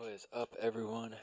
What is up, everyone?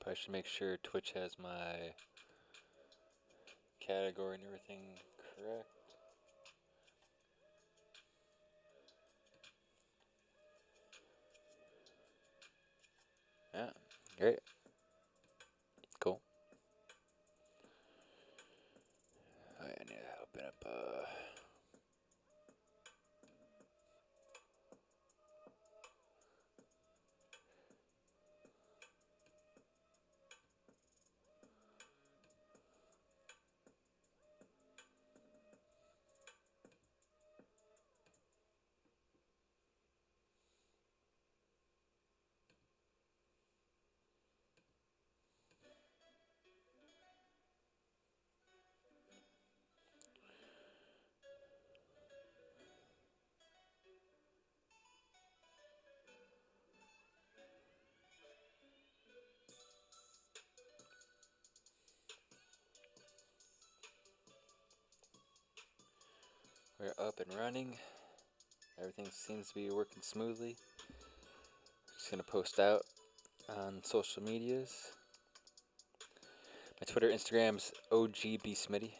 Probably should make sure Twitch has my category and everything correct. Yeah, great. Cool. I need to open up we're up and running. Everything seems to be working smoothly. Just gonna post out on social medias. My Twitter, Instagram's OGBSmitty.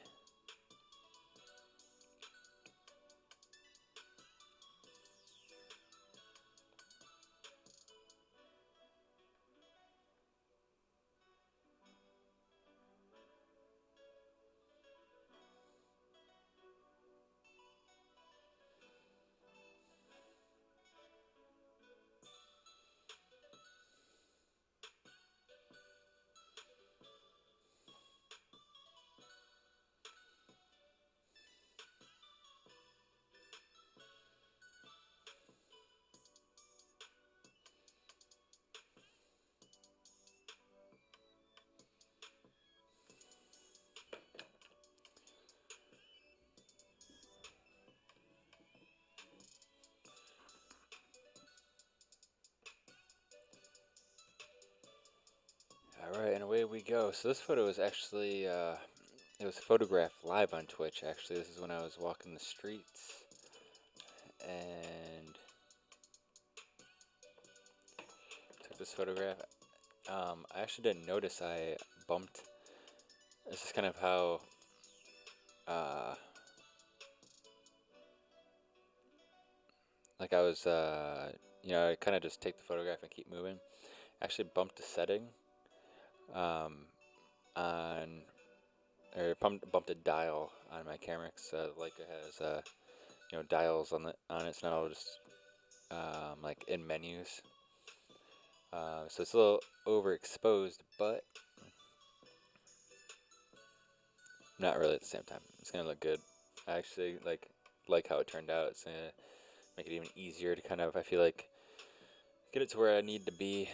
Alright, and away we go. So this photo is actually, it was photographed live on Twitch, actually. This is when I was walking the streets. And took this photograph. I actually didn't notice I bumped. This is kind of how, like I was, I kind of just take the photograph and keep moving. Actually bumped the setting, on, or bumped a dial on my camera, because Leica has, dials on it, so now I'll just, like in menus. So it's a little overexposed, but not really at the same time. It's gonna look good. I actually like how it turned out. It's gonna make it even easier to kind of, I feel like, get it to where I need to be.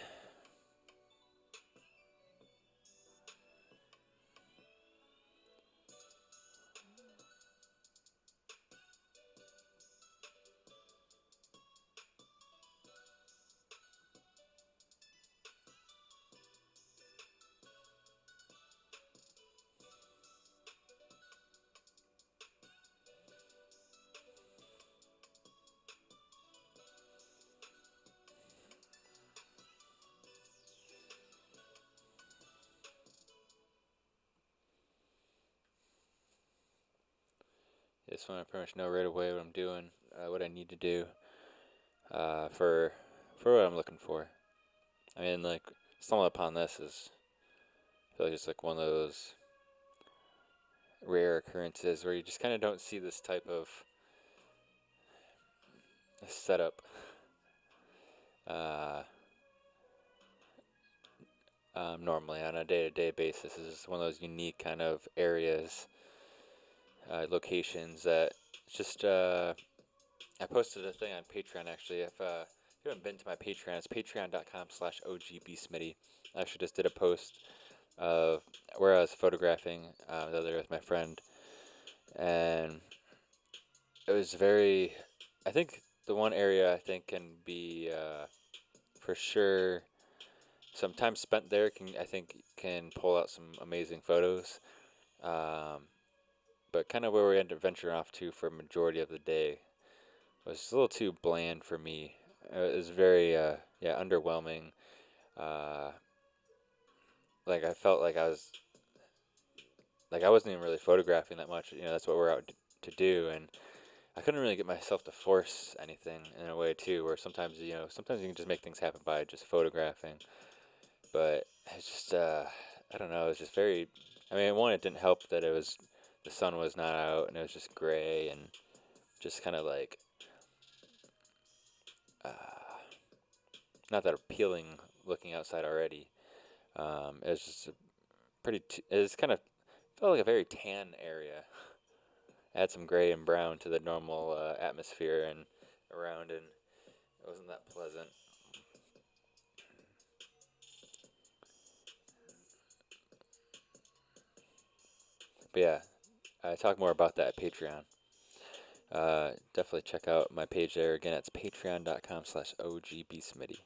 This one I pretty much know right away what I'm doing, what I need to do, for what I'm looking for. I mean, like, stumbling upon this is, I feel like it's like one of those rare occurrences where you just kind of don't see this type of setup normally on a day-to-day basis. Is one of those unique kind of areas, locations that just. I posted a thing on Patreon actually. If you haven't been to my Patreon, it's patreon.com/ogbsmitty. I actually just did a post of where I was photographing the other day with my friend, and it was very. I think the one area I think can be for sure. Some time spent there can pull out some amazing photos. Um, but kind of where we ended up venturing off to for a majority of the day was a little too bland for me. It was very underwhelming. Uh, like I felt like I wasn't even really photographing that much. That's what we're out to do, and I couldn't really get myself to force anything in a way too. Where sometimes you can just make things happen by just photographing. But it's just I don't know. It was just very. I mean, one, it didn't help that the sun was not out and it was just gray and just kind of like uh, not that appealing looking outside already. It was just it was kind of felt like a very tan area. Add some gray and brown to the normal atmosphere and around, and it wasn't that pleasant. But yeah, I talk more about that at Patreon. Definitely check out my page there. Again, it's patreon.com/ogbsmitty.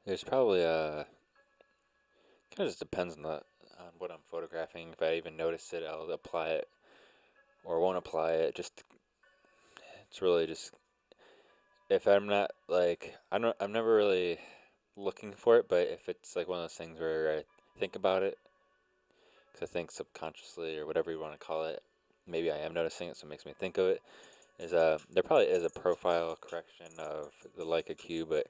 There's probably kind of just depends on what I'm photographing. If I even notice it, I'll apply it or won't apply it. Just it's really just if I'm not like I'm never really looking for it, but if it's like one of those things where I think about it, because I think subconsciously or whatever you want to call it, maybe I am noticing it, so it makes me think of it. Is there probably is a profile correction of the Leica Q, but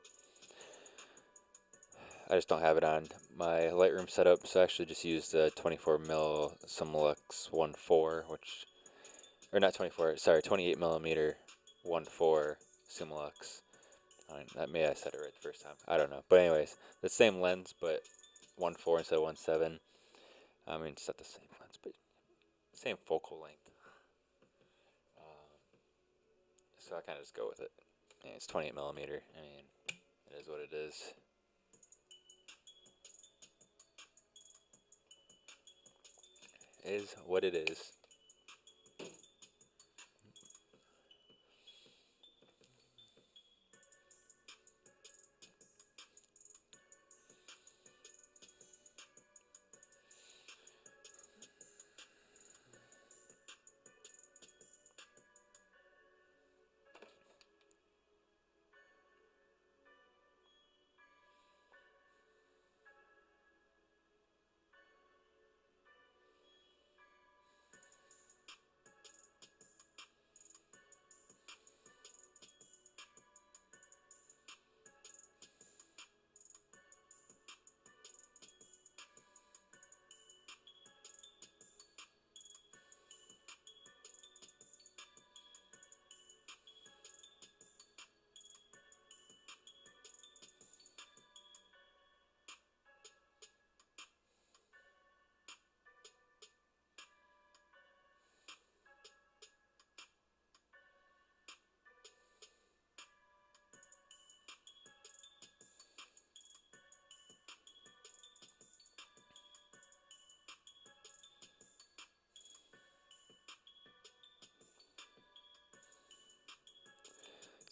I just don't have it on my Lightroom setup, so I actually just used the 24 mil Simulux 1.4, which or not 24, sorry, 28 millimeter 1.4 Simulux. That may I said it right the first time. I don't know, but anyways, the same lens, but 1.4 instead of 1.7. I mean, it's not the same lens, but same focal length. So I kind of just go with it. Yeah, it's 28 millimeter. I mean, it is what it is. It is what it is.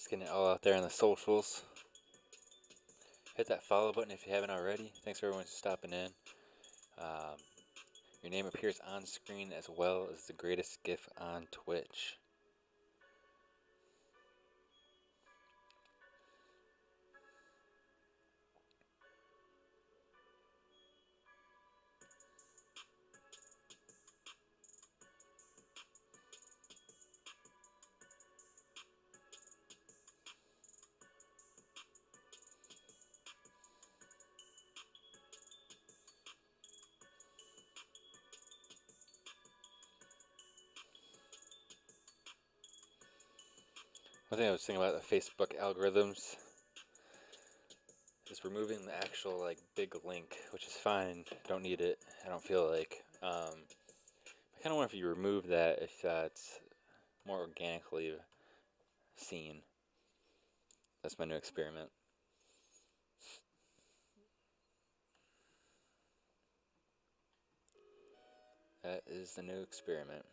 getting it all out there on the socials. Hit that follow button if you haven't already. Thanks for everyone for stopping in. Your name appears on screen as well as the greatest GIF on Twitch. One thing I was thinking about the Facebook algorithms is removing the actual like big link, which is fine. Don't need it. I don't feel like. I kind of wonder if you remove that, if it's more organically seen. That's my new experiment. That is the new experiment.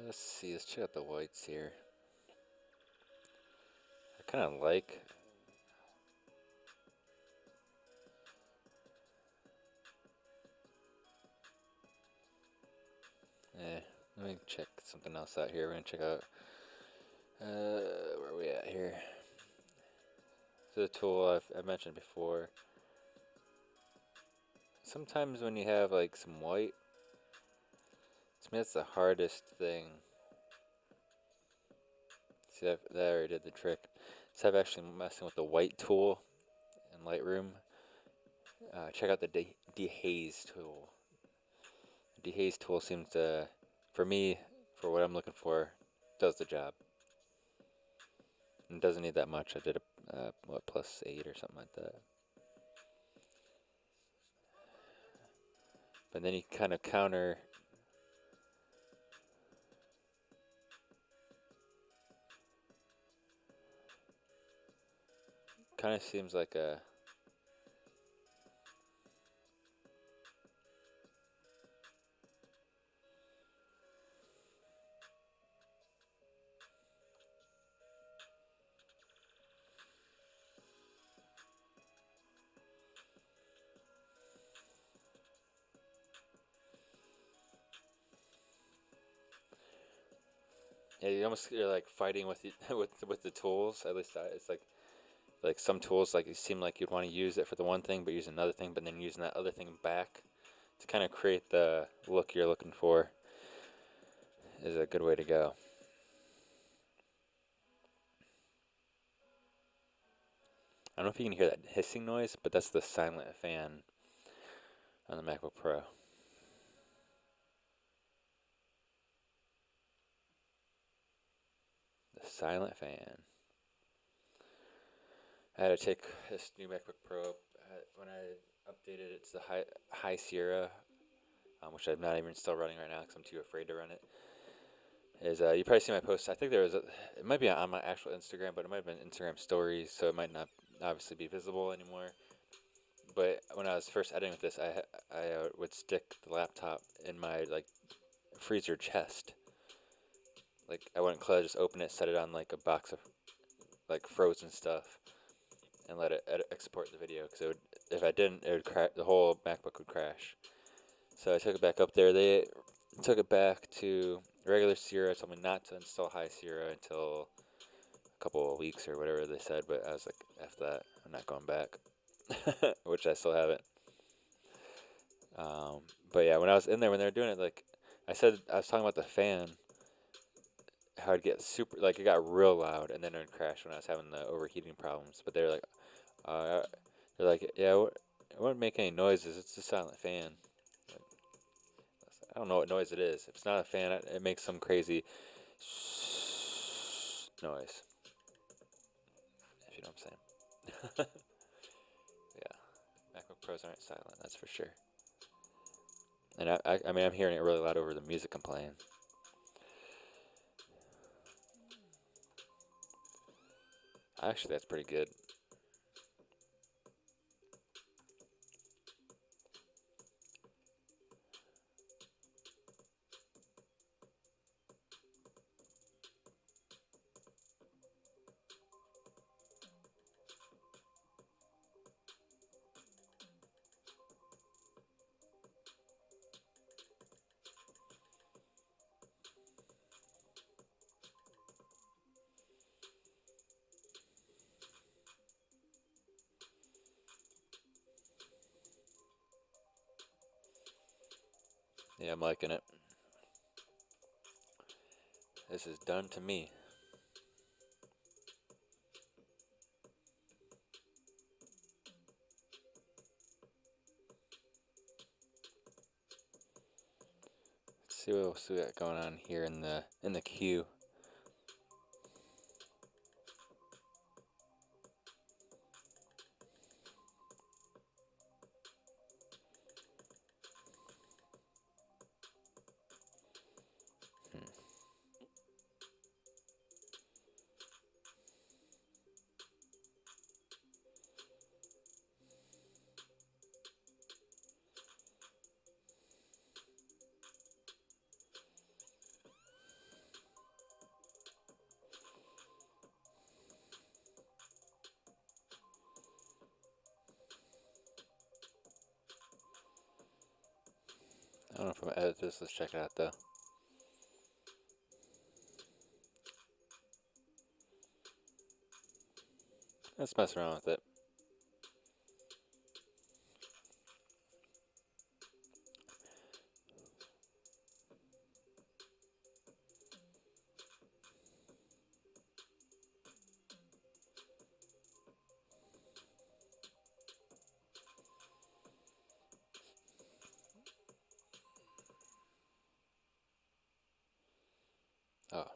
Let's see. Let's check out the whites here. I kind of like. Let me check something else out here. We're gonna check out. Where are we at here? This is a tool I've mentioned before. Sometimes when you have like some white, to me that's the hardest thing. See, that already did the trick. So I've actually messing with the white tool in Lightroom. Check out the dehaze tool. The dehaze tool seems to, for me, for what I'm looking for, does the job. And doesn't need that much. I did a what, +8 or something like that. But then you kind of counter. Kind of seems like a. Yeah, you're like fighting with the, with the tools. At least it's like some tools like you seem like you'd want to use it for the one thing, but use another thing, but then using that other thing back to kind of create the look you're looking for is a good way to go. I don't know if you can hear that hissing noise, but that's the silent fan on the MacBook Pro. The silent fan. I had to take this new MacBook Pro when I updated it to the High Sierra, which I'm not even still running right now because I'm too afraid to run it. Is you probably see my post. I think there was it might be on my actual Instagram, but it might have been Instagram stories, so it might not obviously be visible anymore. But when I was first editing with this, I would stick the laptop in my like freezer chest. Like I wouldn't close, just open it, set it on like a box of like frozen stuff, and let it export the video. Because it would, if I didn't, it would crash. The whole MacBook would crash. So I took it back up there. They took it back to regular Sierra. Told me not to install High Sierra until a couple of weeks or whatever they said. But I was like, after that, I'm not going back. Which I still haven't. But yeah, when I was in there, when they were doing it, like I said, I was talking about the fan, how it'd get super, like it got real loud, and then it would crash when I was having the overheating problems. But they're like, yeah, it wouldn't make any noises. It's a silent fan. I don't know what noise it is. If it's not a fan, it makes some crazy noise. If you know what I'm saying. Yeah, MacBook Pros aren't silent, that's for sure. And I mean, I'm hearing it really loud over the music I'm playing. Actually, that's pretty good. Yeah, I'm liking it. This is done to me. Let's see what else we got going on here in the Q. I don't know if I'm gonna edit this. Let's check it out though. Let's mess around with it. Oh.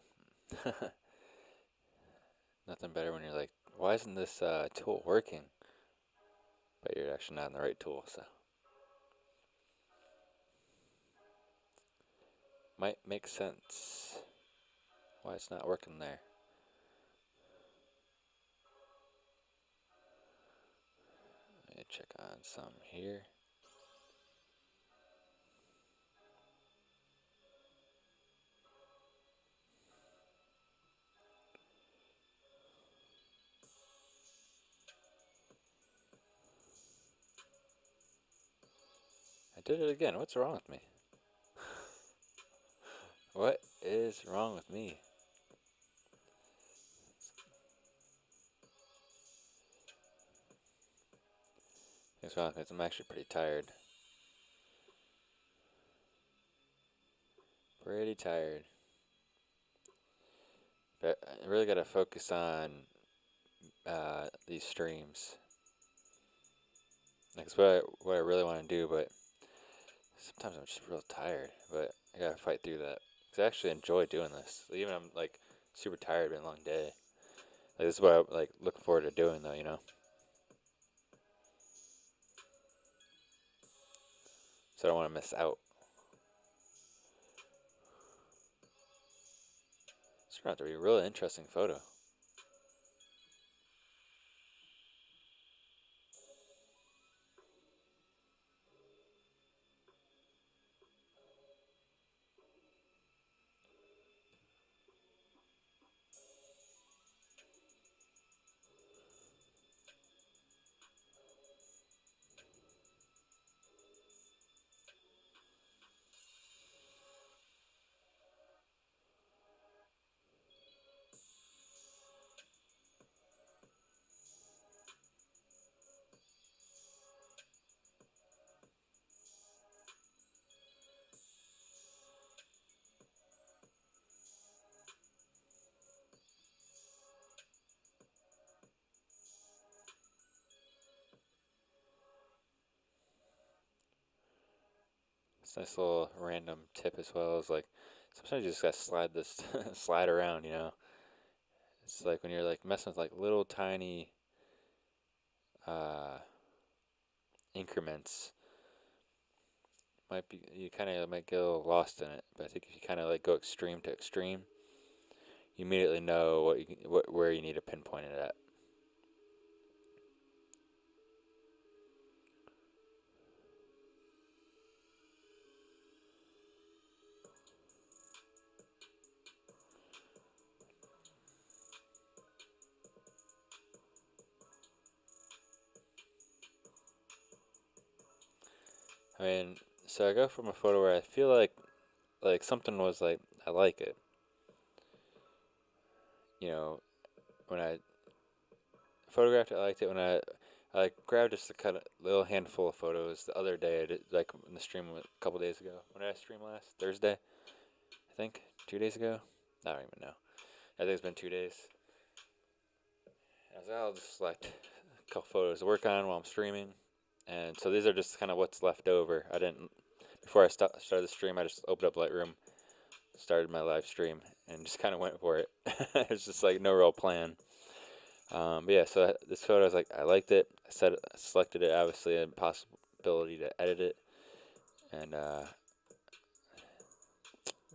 Nothing better when you're like, why isn't this tool working? But you're actually not in the right tool, so. Might make sense why it's not working there. Let me check on some here. I did it again. What's wrong with me? What is wrong with me? What's wrong with me? I'm actually pretty tired. Pretty tired. But I really gotta focus on these streams. That's what I really want to do, but sometimes I'm just real tired. But I gotta fight through that. Cause I actually enjoy doing this. Even I'm like super tired, been a long day. Like, this is what I'm like looking forward to doing, though. You know. So I don't want to miss out. It's going to have to be a really interesting photo. It's a nice little random tip as well. Is like sometimes you just gotta slide this slide around. You know. It's like when you're like messing with like little tiny uh, increments. Might be you kind of might get a little lost in it, but I think if you kind of like go extreme to extreme, you immediately know where you need to pinpoint it at. I mean, so I go from a photo where I feel like something was like I like it. You know, when I photographed it, I liked it. When I I grabbed just a kind of little handful of photos the other day. I did, like in the stream a couple days ago. When did I stream last? Thursday, I think. 2 days ago. I don't even know. I think it's been 2 days. I was like, I'll just select a couple photos to work on while I'm streaming, and so these are just kind of what's left over. I didn't before I started the stream. I just opened up Lightroom, started my live stream, and just kind of went for it. It's just like no real plan. But yeah, so this photo, I was like, I liked it. I selected it, obviously, a possibility to edit it, and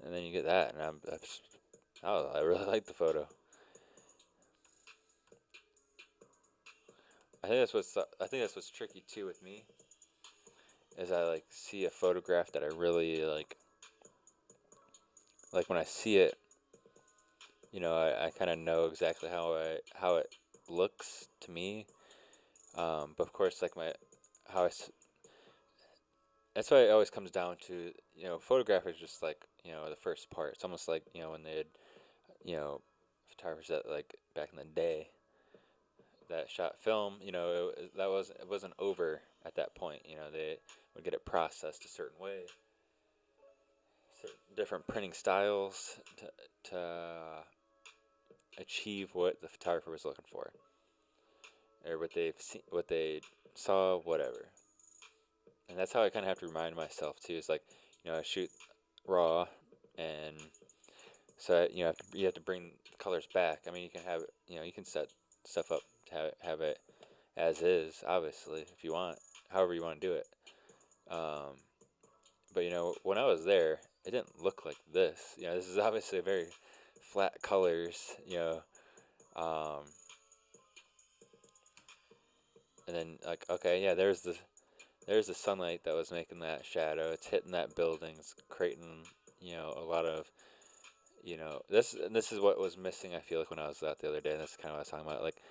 then you get that, and I really like the photo. I think that's what's tricky too with me, is I like see a photograph that I really like. Like when I see it, I kind of know exactly how it looks to me. But of course, like how I that's why it always comes down to, photograph is just like, the first part. It's almost like, when they had, you know photographers that like back in the day that shot film, it wasn't over at that point. They would get it processed a certain way, certain different printing styles to achieve what the photographer was looking for, or what they saw, whatever. And that's how I kind of have to remind myself too. It's like, I shoot raw, and so you have to bring the colors back. I mean, you can have you can set stuff up to have it as is, obviously, if you want, however you want to do it. Um, but when I was there, it didn't look like this. This is obviously a very flat colors. Um, and then like, okay, yeah, there's the sunlight that was making that shadow. It's hitting that building. It's creating a lot of this is what was missing. I feel like when I was out the other day, and that's kind of what I was talking about. Like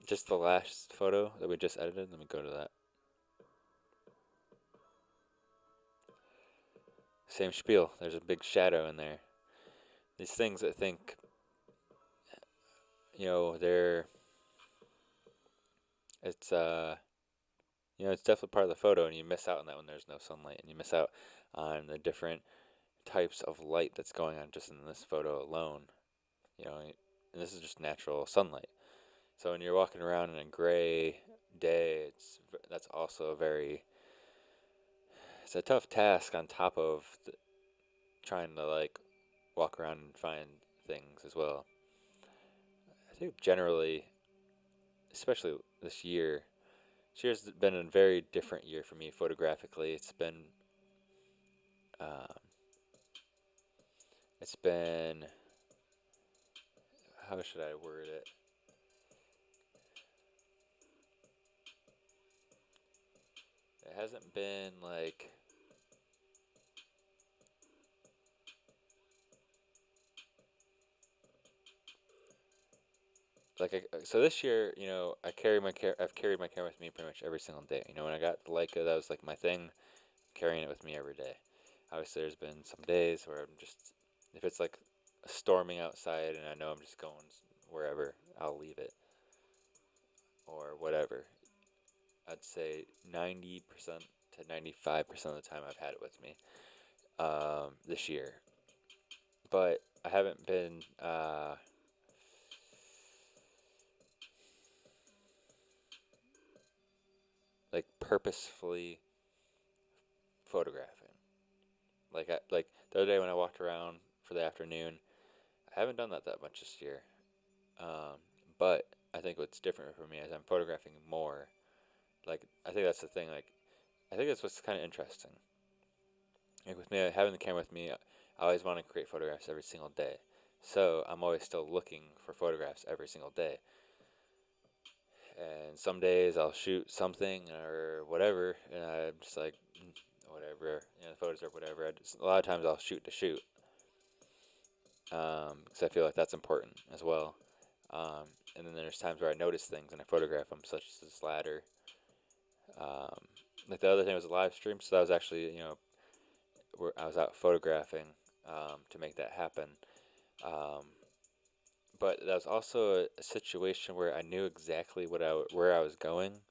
just the last photo that we just edited. Let me go to that. Same spiel. There's a big shadow in there. These things, I think, they're it's it's definitely part of the photo, and you miss out on that when there's no sunlight, and you miss out on the different types of light that's going on just in this photo alone. And this is just natural sunlight. So when you're walking around in a gray day, that's also it's a tough task on top of trying to like walk around and find things as well. I think generally, especially this year's been a very different year for me photographically. Um, it's been, how should I word it? It hasn't been so this year, I've carried my camera with me pretty much every single day. When I got the Leica, that was like my thing, carrying it with me every day. Obviously, there's been some days where I'm just, if it's like storming outside and I know I'm just going wherever, I'll leave it or whatever. I'd say 90% to 95% of the time I've had it with me this year. But I haven't been like purposefully photographing. Like the other day when I walked around for the afternoon, I haven't done that much this year. But I think what's different for me is I'm photographing more. Like I think that's the thing. Like I think that's what's kind of interesting. Like with me having the camera with me, I always want to create photographs every single day. So I'm always still looking for photographs every single day. And some days I'll shoot something or whatever, and I'm just like, whatever, the photos or whatever. A lot of times I'll shoot to shoot, because I feel like that's important as well. And then there's times where I notice things and I photograph them, such as this ladder. Like the other thing was a live stream, so that was actually, where I was out photographing to make that happen. But that was also a situation where I knew exactly where I was going,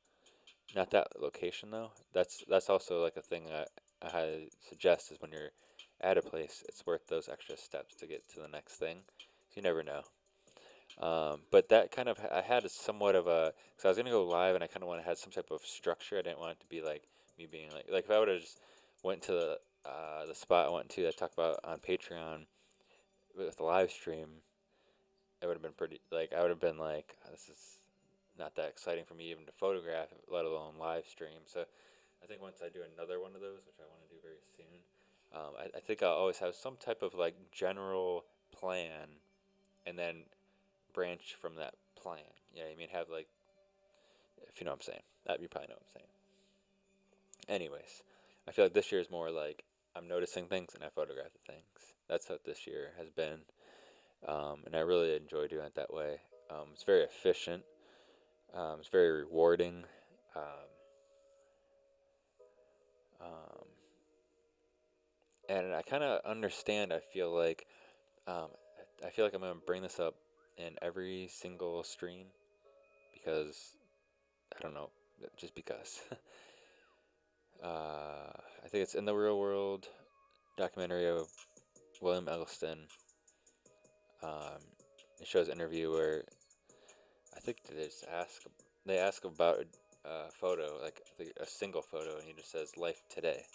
Not that location though. That's also like a thing I highly suggest is when you're at a place, it's worth those extra steps to get to the next thing. So you never know. But that kind of I had a somewhat of a because I was gonna go live and I kind of want to have some type of structure. I didn't want it to be like me being like if I would have just went to the spot I went to that I talked about on Patreon with the live stream, it would have been pretty like I would have been like this is not that exciting for me even to photograph, let alone live stream. So I think once I do another one of those, which I want to do very soon, I think I'll always have some type of like general plan and then branch from that plan. Yeah, I mean, have like, if you know what I'm saying. That you probably know what I'm saying. Anyways, I feel like this year is more like I'm noticing things and I photograph the things. That's what this year has been, and I really enjoy doing it that way. It's very efficient. It's very rewarding. Um, um, and I kind of understand. Um, I feel like I'm gonna bring this up in every single stream because I don't know, just because. I think it's in the real world documentary of William Eggleston. Um, it shows an interview where I think they ask about a photo, like a single photo, and he just says "Life Today."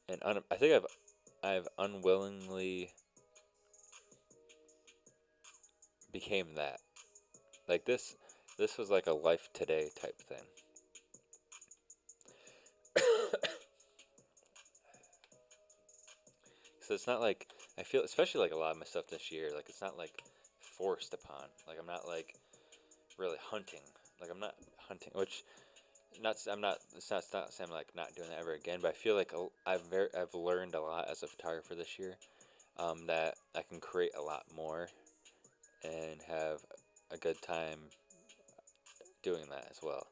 And I think I've unwillingly became that. Like this was like a life today type thing. So it's not like I feel, especially like a lot of my stuff this year, like it's not like forced upon. Like I'm not like really hunting. Like I'm not hunting, which not I'm not. It's not saying I'm like not doing that ever again. But I feel like I've learned a lot as a photographer this year. That I can create a lot more and have a good time doing that as well.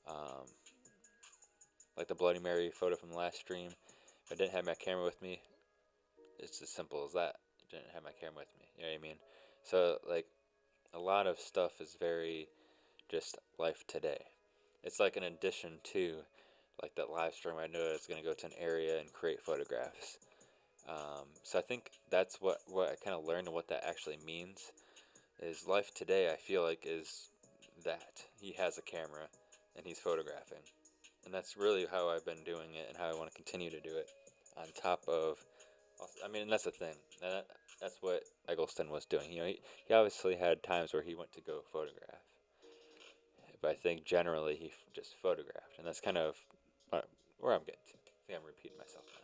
Um, like the Bloody Mary photo from the last stream. If I didn't have my camera with me, it's as simple as that. I didn't have my camera with me. You know what I mean? So like a lot of stuff is very just life today. It's like an addition to like that live stream. I know it's going to go to an area and create photographs. So I think that's what I kind of learned and what that actually means is life today. I feel like is that he has a camera and he's photographing, and that's really how I've been doing it and how I want to continue to do it. On top of, I mean, that's the thing. That's what Eggleston was doing. You know, he obviously had times where he went to go photograph, but I think generally he just photographed, and that's kind of where I'm getting to. I think I'm repeating myself now.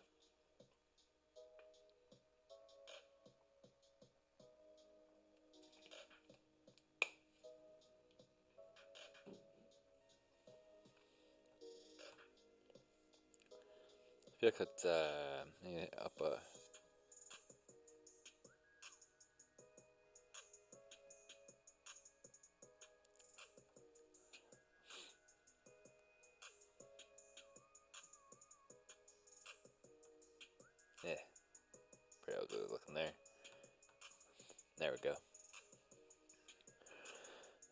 I feel like it's up a. Yeah, pretty ugly looking there. There we go.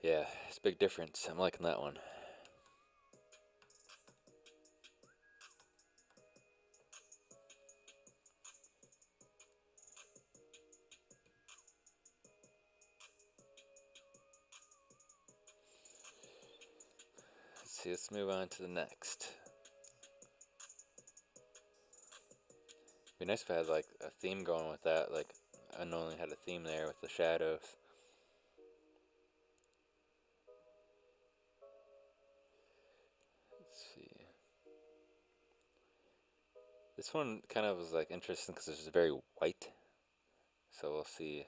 Yeah, it's a big difference. I'm liking that one. Let's see. Let's move on to the next. Be nice if I had like a theme going with that. Like I normally had a theme there with the shadows. Let's see. This one kind of was like interesting because it's very white. So we'll see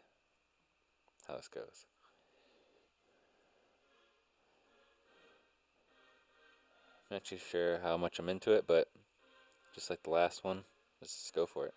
how this goes. I'm not too sure how much I'm into it, but just like the last one, let's just go for it.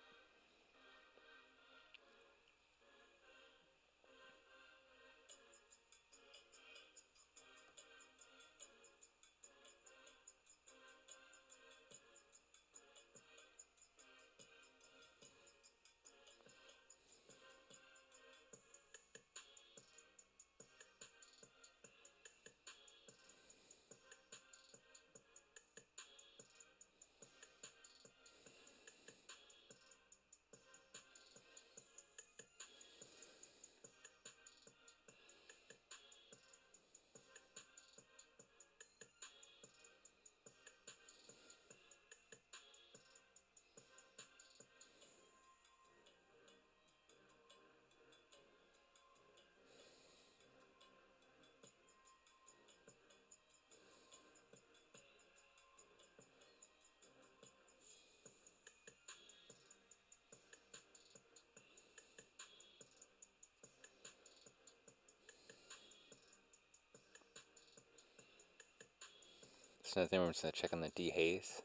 That's another thing we're just gonna check on the dehaze.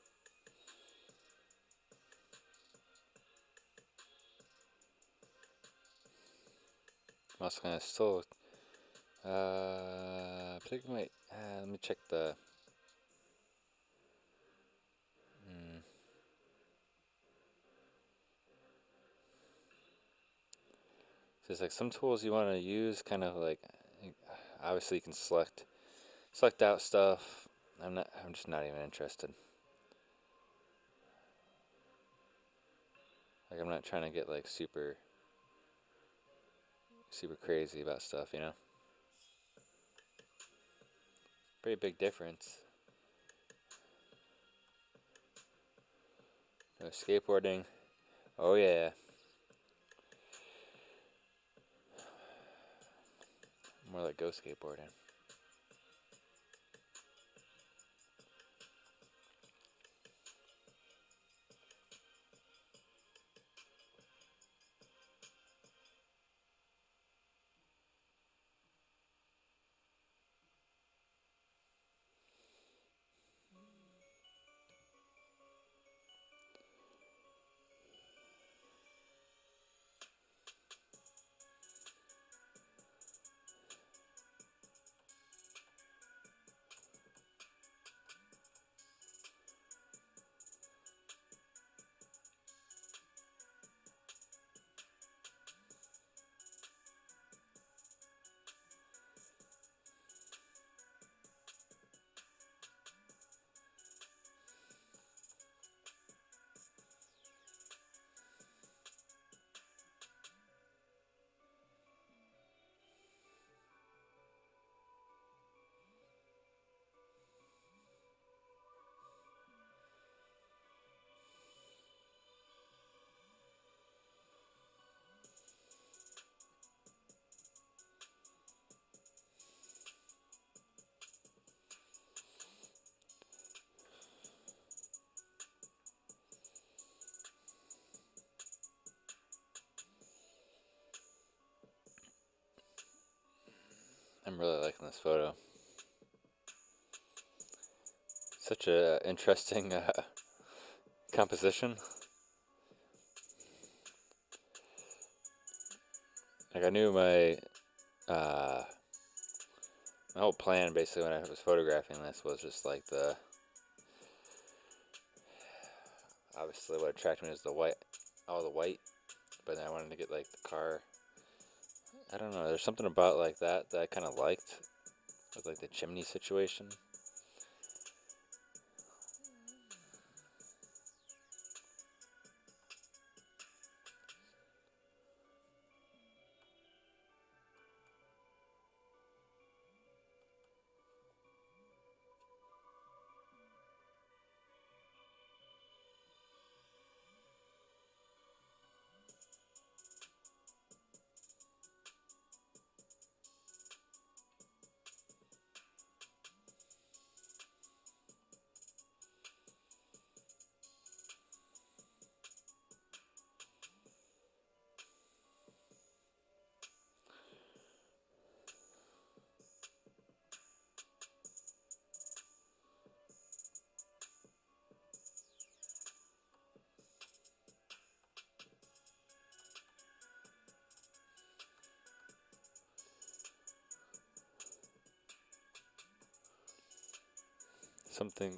I'm also gonna still particularly let me check the there's like some tools you want to use, kind of like obviously you can select out stuff. I'm just not even interested. Like I'm not trying to get like super crazy about stuff, you know? Pretty big difference. No skateboarding. Oh yeah. More like go skateboarding. I'm really liking this photo. Such a interesting composition. Like I knew my my whole plan basically when I was photographing this was just like obviously what attracted me was the white, all the white, but then I wanted to get like the car. I don't know, there's something about like that I kind of liked, with like the chimney situation.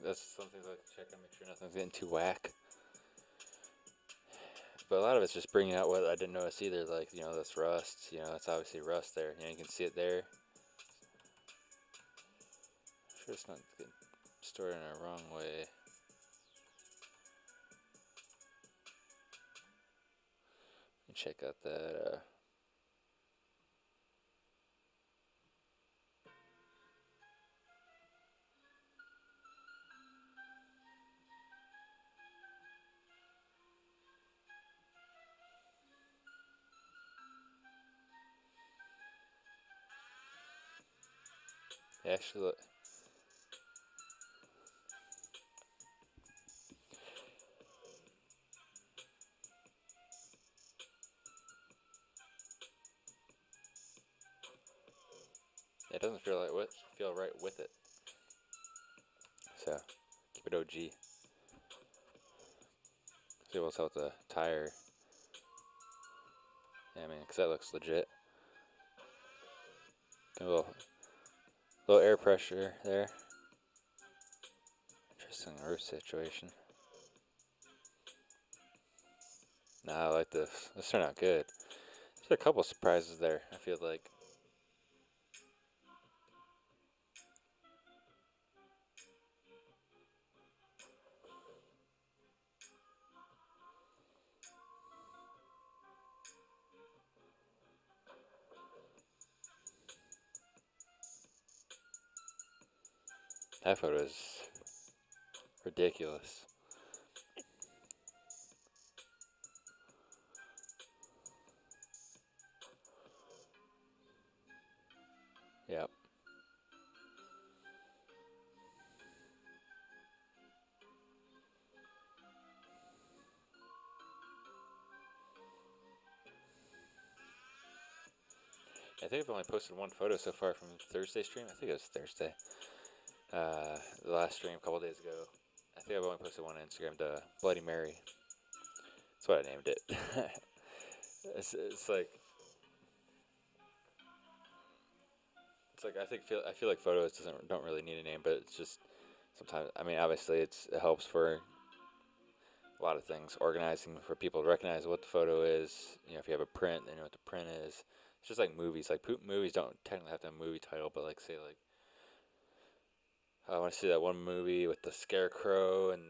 That's something I like to check on, make sure nothing's getting too whack. But a lot of it's just bringing out what I didn't notice either, like, you know, this rust, you know, it's obviously rust there, you know, you can see it there. I'm sure it's not getting stored in a wrong way. Check out that, actually look. It doesn't feel right with it. So Good OG. See what's out the tire. Yeah, I mean, because that looks legit. Got a little air pressure there. Interesting roof situation. Nah, I like this. This turned out good. There's a couple surprises there, I feel like. That photo is ridiculous. Yep. I think I've only posted one photo so far from Thursday stream. I think it was Thursday. The last stream a couple days ago. I think I've only posted one on Instagram, the Bloody Mary. That's what I named it. it's like I feel like photos don't really need a name, but it's just sometimes. I mean, obviously it helps for a lot of things, organizing for people to recognize what the photo is. You know, if you have a print, they know what the print is. It's just like movies. Like movies don't technically have to have a movie title, but like say like I want to see that one movie with the scarecrow and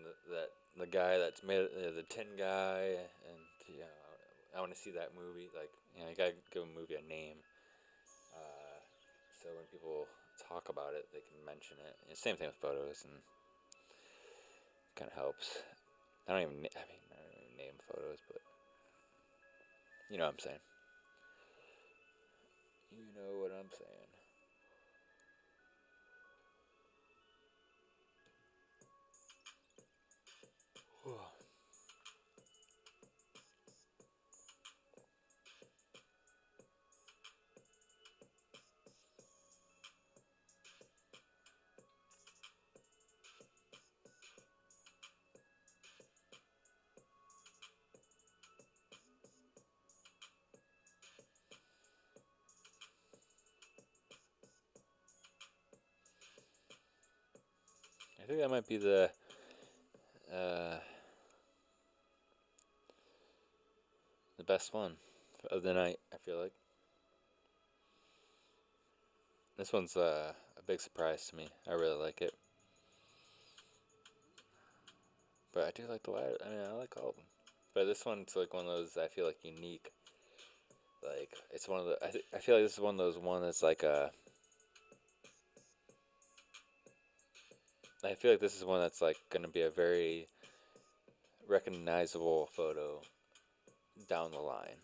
the guy that's made the tin guy, and you know, I want to see that movie. Like you know, you gotta give a movie a name, so when people talk about it, they can mention it. And same thing with photos, and kind of helps. I don't even name photos, but you know what I'm saying. You know what I'm saying. I think that might be uh, the best one of the night. I feel like this one's a big surprise to me. I really like it, but I do like the light. I mean, I like all of them, but this one's like one of those I feel like unique. Like it's one of the I feel like this is one of those that's like I feel like this is one that's like gonna be a very recognizable photo down the line.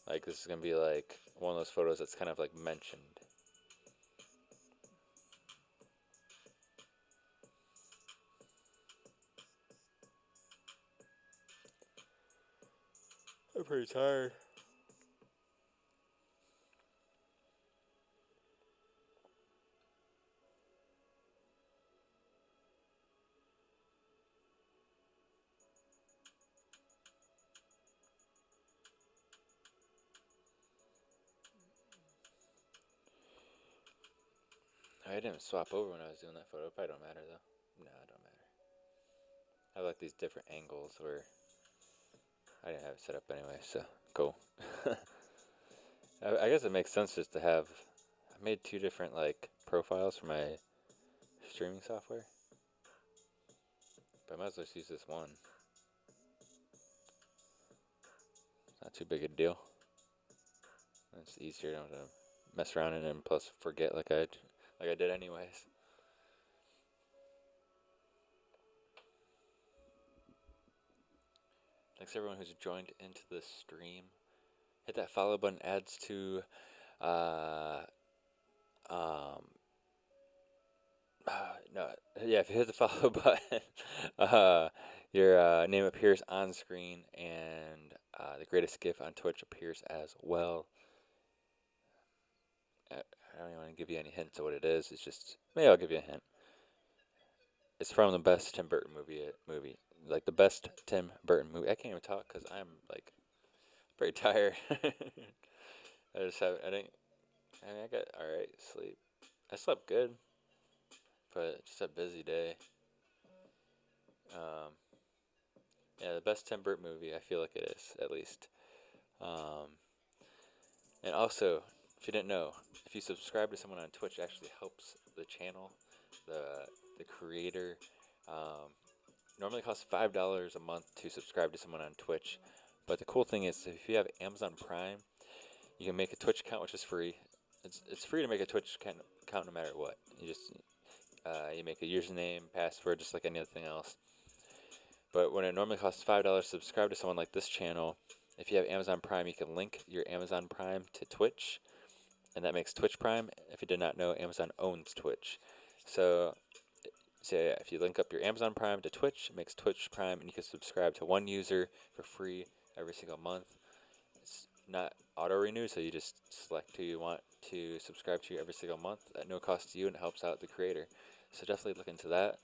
Like this is gonna be like one of those photos that's kind of like mentioned. I'm pretty tired. I didn't swap over when I was doing that photo. Probably don't matter though. No, it don't matter. I like these different angles where I didn't have it set up anyway, so cool. I guess it makes sense just to have. I made two different like profiles for my streaming software, but I might as well just use this one. It's not too big a deal. It's easier to mess around in it and plus forget like I did anyways. Thanks everyone who's joined into the stream. Hit that follow button. Adds to no, yeah, if you hit the follow button, your name appears on screen, and the greatest GIF on Twitch appears as well. I don't even want to give you any hints of what it is. It's just maybe I'll give you a hint. it's from the best Tim Burton movie, like the best Tim Burton movie. I can't even talk because I'm like pretty tired. I didn't. I mean, I got all right sleep. I slept good, but just a busy day. Um, yeah, the best Tim Burton movie. I feel like it is at least. Um, and also, if you didn't know, if you subscribe to someone on Twitch, it actually helps the channel, the creator. Um, Normally it costs $5 a month to subscribe to someone on Twitch, but the cool thing is if you have Amazon Prime, you can make a Twitch account, which is free. It's free to make a Twitch account no matter what. You just you make a username, password, just like anything else. But when it normally costs $5 to subscribe to someone like this channel, if you have Amazon Prime, you can link your Amazon Prime to Twitch, and that makes Twitch Prime. If you did not know, Amazon owns Twitch. So yeah, if you link up your Amazon Prime to Twitch, it makes Twitch Prime, and you can subscribe to one user for free every single month. It's not auto renew, so you just select who you want to subscribe to every single month at no cost to you, and it helps out the creator. So definitely look into that.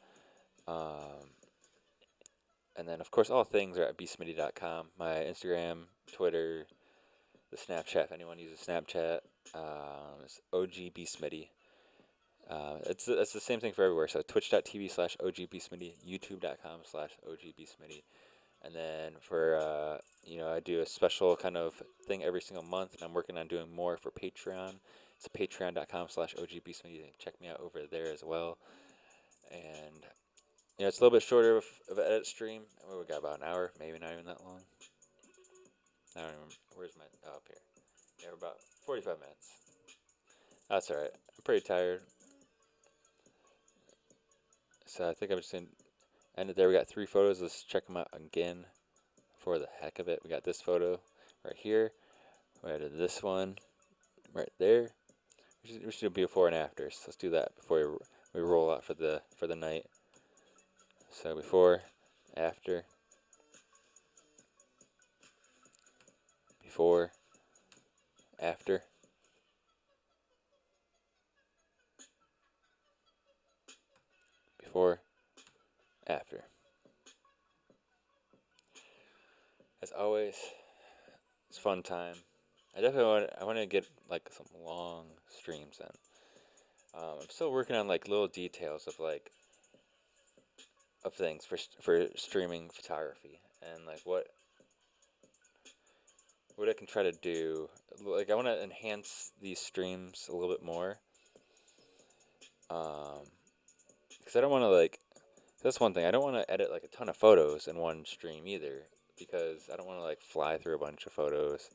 And then, of course, all things are at bsmitty.com. My Instagram, Twitter, the Snapchat, if anyone uses Snapchat, it's OGBSmitty. It's the same thing for everywhere. So twitch.tv/OGBSmitty, youtube.com/OGBSmitty. And then for, I do a special kind of thing every single month, and I'm working on doing more for Patreon. It's patreon.com/OGBSmitty. Check me out over there as well. And, it's a little bit shorter of an edit stream. We got about an hour, maybe not even that long. I don't remember. Where's my, up here. Yeah, we're about 45 minutes. That's all right. I'm pretty tired. So I think I'm just going to end it there. We got 3 photos. Let's check them out again for the heck of it. We got this photo right here. We got this one right there. We should do before and after. So let's do that before we roll out for the night. So before, after, before, after, before, after. As always, it's a fun time. I definitely want to get like some long streams in. I'm still working on like little details of things for streaming photography, and like what I can try to do. Like I want to enhance these streams a little bit more. Because I don't want to that's one thing. I don't want to edit like a ton of photos in one stream either, because I don't want to like fly through a bunch of photos.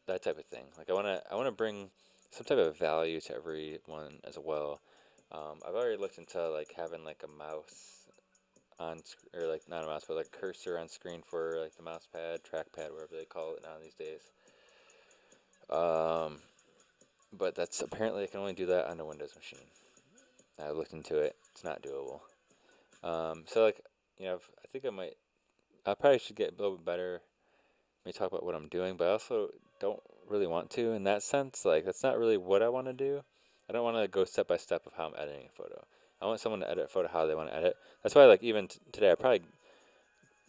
That type of thing. Like I want to bring some type of value to everyone as well. I've already looked into like having like a mouse or like not a mouse, but like cursor on screen for like the mouse pad, trackpad, whatever they call it now these days. But that's apparently I can only do that on a Windows machine. I looked into it; it's not doable. So like I think I probably should get a little bit better. Maybe talk about what I'm doing, but I also don't really want to in that sense. Like that's not really what I want to do. I don't want to go step by step of how I'm editing a photo. I want someone to edit a photo how they want to edit. That's why like even today I probably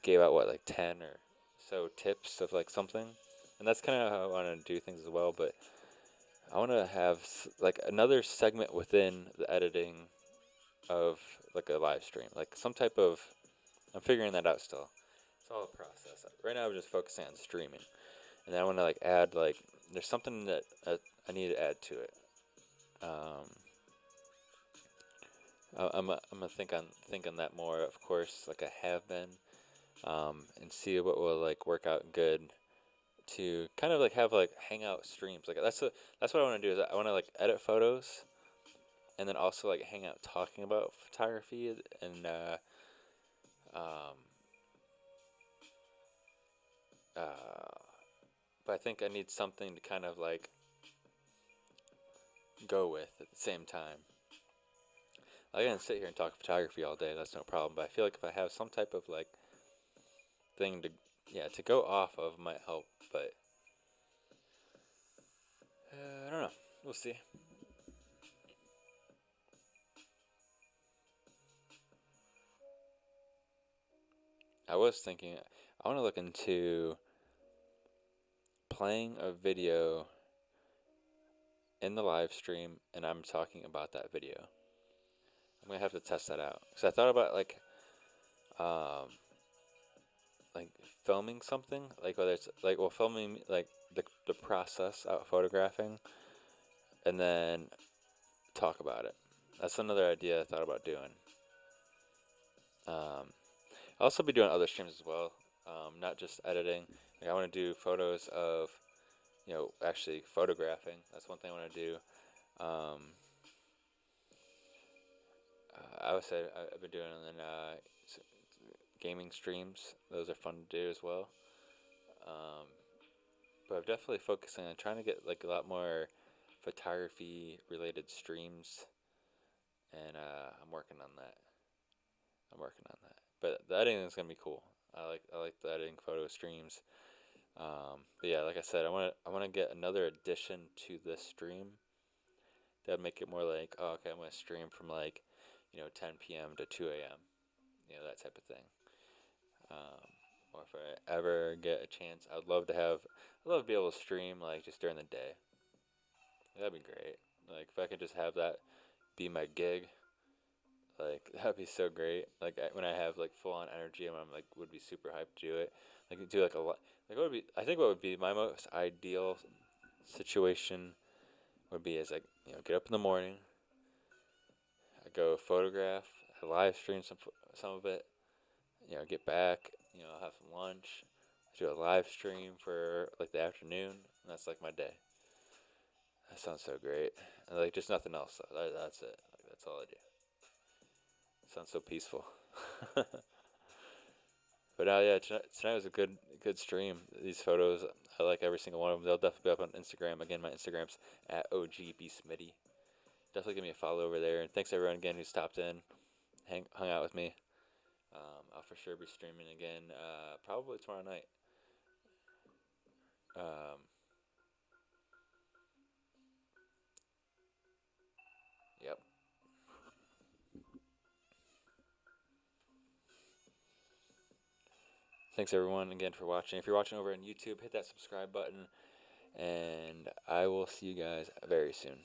gave out like 10 or so tips of like something, and that's kind of how I want to do things as well. But I want to have like another segment within the editing of like a live stream, like some type of. I'm figuring that out still. It's all a process. Right now I'm just focusing on streaming, and then I want to like add like there's something that I need to add to it. I'm gonna think on that more, of course, like I have been, and see what will like work out good to kind of like have like hangout streams. Like that's what I want to do is I want to like edit photos, and then also like hang out talking about photography and but I think I need something to kind of like go with at the same time. I can sit here and talk photography all day. That's no problem. But I feel like if I have some type of like thing to go off of might help. But I don't know. We'll see. I was thinking I want to look into playing a video in the live stream, and I'm talking about that video. I'm gonna have to test that out because I thought about um, like filming something, like whether it's like filming like the process of photographing, and then talk about it. That's another idea I thought about doing. I'll also be doing other streams as well, not just editing. Like I want to do photos of, actually photographing. That's one thing I want to do. Um, I would say I've been doing gaming streams. Those are fun to do as well. Um, but I'm definitely focusing on trying to get like a lot more photography related streams, and I'm working on that. I'm working on that. But the editing is gonna be cool. I like the editing photo streams. But yeah, like I said, I want to get another addition to this stream that make it more like, oh, okay, I'm gonna stream from like 10 p.m. to 2 a.m. That type of thing. Um, or if I ever get a chance, I'd love to be able to stream like just during the day. That'd be great. Like if I could just have that be my gig, like that'd be so great. Like when I have like full on energy and I'm like would be super hyped to do it. Like do like a lot. Like what would be? I think what would be my most ideal situation would be is like get up in the morning, I go photograph, I live stream some of it. Get back. Have some lunch. Do a live stream for like the afternoon. And that's like my day. That sounds so great. And, like just nothing else. That's it. Like, that's all I do. Sounds so peaceful. But yeah, tonight was a good stream. These photos, I like every single one of them. They'll definitely be up on Instagram. Again, my Instagram's at OGBSmitty. Definitely give me a follow over there. And thanks everyone again who stopped in, hung out with me. I'll for sure be streaming again, probably tomorrow night. Um, yep. Thanks everyone again for watching. If you're watching over on YouTube, hit that subscribe button, and I will see you guys very soon.